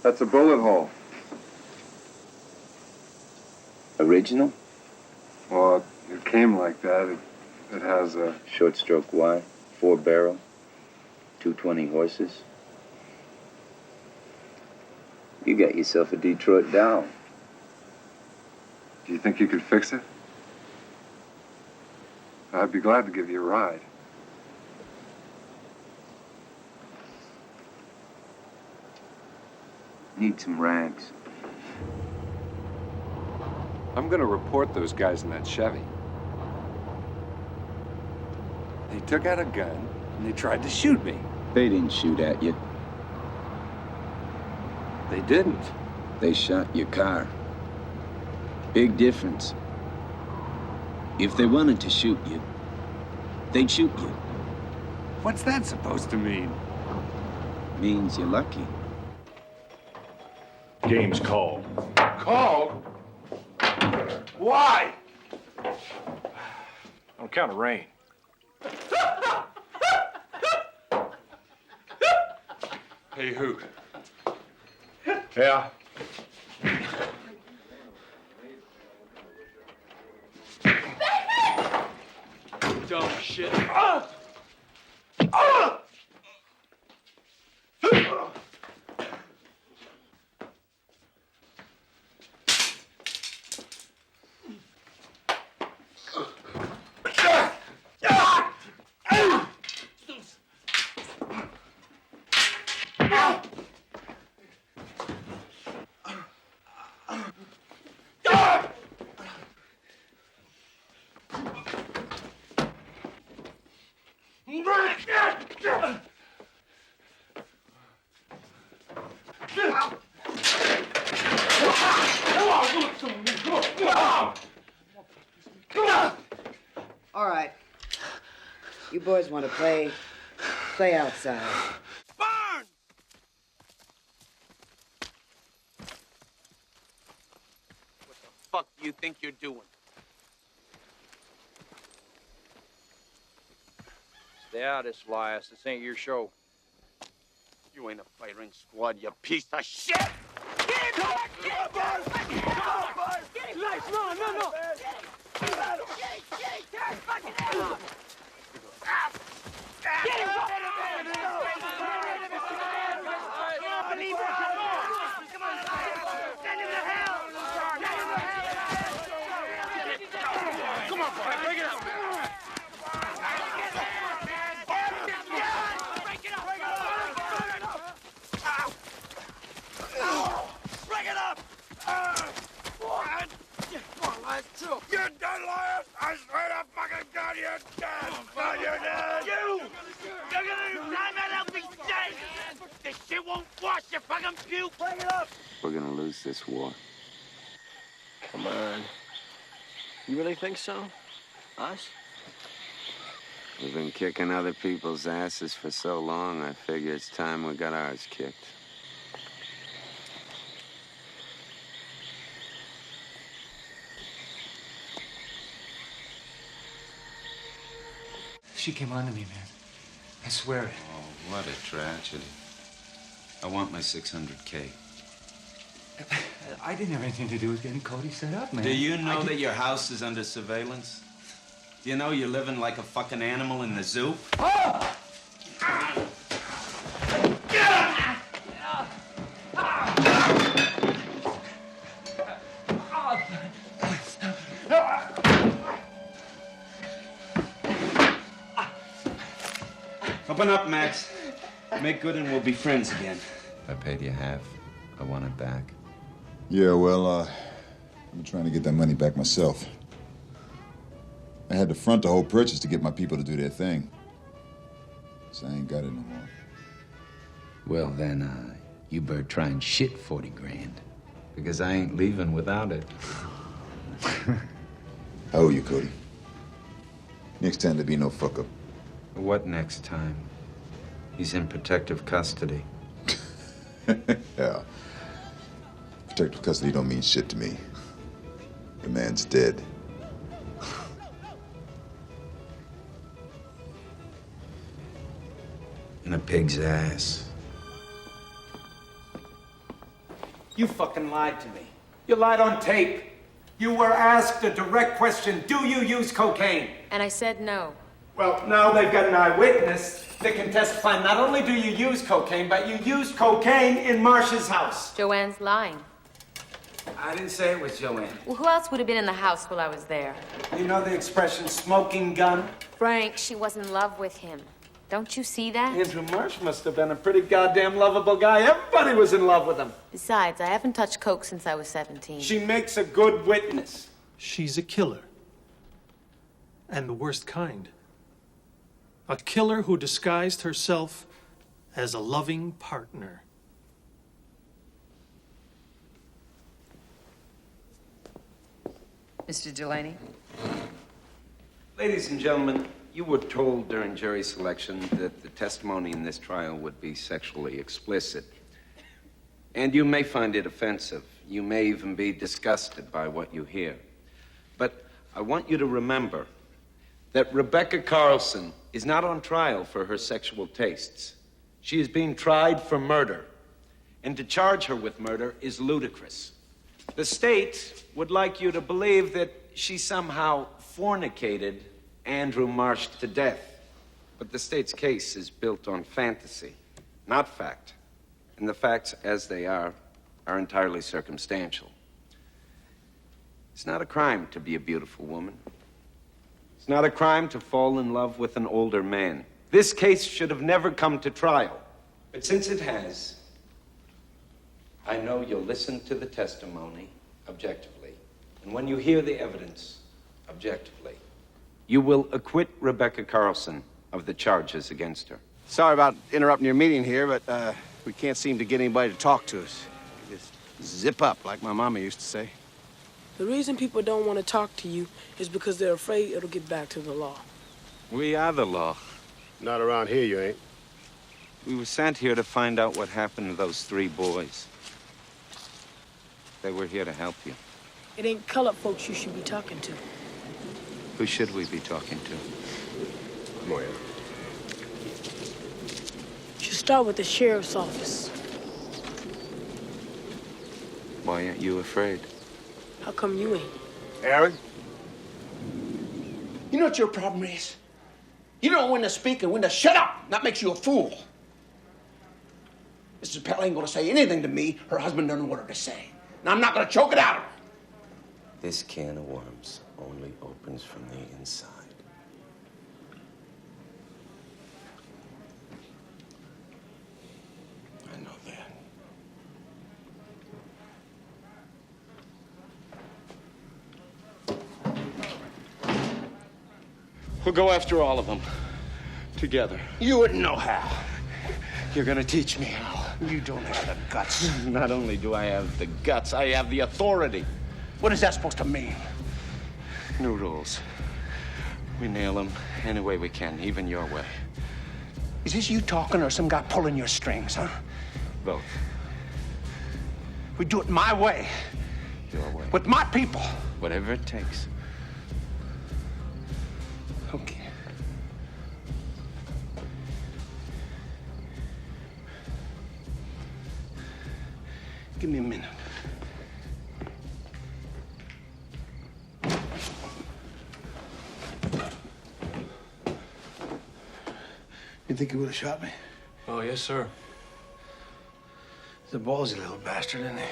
That's a bullet hole. Original? Well, it came like that. It has a... Short stroke Y, 4-barrel, 220 horses. You got yourself a Detroit doll. Do you think you could fix it? I'd be glad to give you a ride. Need some rags. I'm gonna report those guys in that Chevy. They took out a gun and they tried to shoot me. They didn't shoot at you. They didn't. They shot your car. Big difference. If they wanted to shoot you, they'd shoot you. What's that supposed to mean? Means you're lucky. Game's called. Called? Why? On account of rain. Hey, Hoot. Yeah? Dumb shit. All right. You boys want to play outside. Burn! What the fuck do you think you're doing? Stay out of this, Elias. This ain't your show. You ain't a firing squad, you piece of shit! Get him, Bud! Get him, Bud! Come on, Bud! Get him! Lights, no! Get him! Tear his fucking head off! Get him! Come on, send him to hell! Come on, boy, break it up! Break it up! What? Come on, Elias, chill. You're dead, Elias! I swear to fucking God, you're dead! God, you're dead! You're gonna time that up and dead! This shit won't wash your fucking puke! Break it up! We're gonna lose this war. Come on. You really think so? Us? We've been kicking other people's asses for so long, I figure it's time we got ours kicked. She came on to me, man. I swear it. Oh, what a tragedy. I want my 600K. I didn't have anything to do with getting Cody set up, man. Do you know that your house is under surveillance? Do you know you're living like a fucking animal in the zoo? Oh! Open up, Max. Make good and we'll be friends again. I paid you half. I want it back. Yeah, well, I'm trying to get that money back myself. I had to front the whole purchase to get my people to do their thing. So I ain't got it no more. Well, then, you better try and shit 40 grand. Because I ain't leaving without it. I owe you, Cody. Next time there be no fuck-up. What next time? He's in protective custody. Yeah. Protective custody don't mean shit to me. The man's dead. In a pig's ass. You fucking lied to me. You lied on tape. You were asked a direct question, do you use cocaine? And I said no. Well, now they've got an eyewitness that can testify not only do you use cocaine, but you used cocaine in Marsh's house. Joanne's lying. I didn't say it was Joanne. Well, who else would have been in the house while I was there? You know the expression smoking gun? Frank, she was in love with him. Don't you see that? Andrew Marsh must have been a pretty goddamn lovable guy. Everybody was in love with him. Besides, I haven't touched coke since I was 17. She makes a good witness. She's a killer. And the worst kind. A killer who disguised herself as a loving partner. Mr. Delaney? Ladies and gentlemen, you were told during jury selection that the testimony in this trial would be sexually explicit. And you may find it offensive. You may even be disgusted by what you hear. But I want you to remember that Rebecca Carlson is not on trial for her sexual tastes. She is being tried for murder. And to charge her with murder is ludicrous. The state would like you to believe that she somehow fornicated Andrew Marsh to death. But the state's case is built on fantasy, not fact. And the facts as they are entirely circumstantial. It's not a crime to be a beautiful woman. It's not a crime to fall in love with an older man. This case should have never come to trial. But since it has, I know you'll listen to the testimony objectively. And when you hear the evidence objectively, you will acquit Rebecca Carlson of the charges against her. Sorry about interrupting your meeting here, but we can't seem to get anybody to talk to us. Just zip up, like my mama used to say. The reason people don't want to talk to you is because they're afraid it'll get back to the law. We are the law. Not around here, you ain't. We were sent here to find out what happened to those 3 boys. They were here to help you. It ain't colored folks you should be talking to. Who should we be talking to? Come on, You should start with the sheriff's office. Why aren't you afraid? How come you ain't? Aaron? You know what your problem is? You don't know when to speak and when to shut up. That makes you a fool. Mrs. Pell ain't gonna say anything to me her husband doesn't want her to say. And I'm not gonna choke it out of her. This can of worms only opens from the inside. I know that. We'll go after all of them. Together. You wouldn't know how. You're gonna teach me how. You don't have the guts. Not only do I have the guts, I have the authority. What is that supposed to mean? New rules. We nail them any way we can, even your way. Is this you talking or some guy pulling your strings, huh? Both. We do it my way. Your way. With my people. Whatever it takes. Okay. Give me a minute. You think he would have shot me? Oh, yes, sir. He's a ballsy little bastard, isn't he?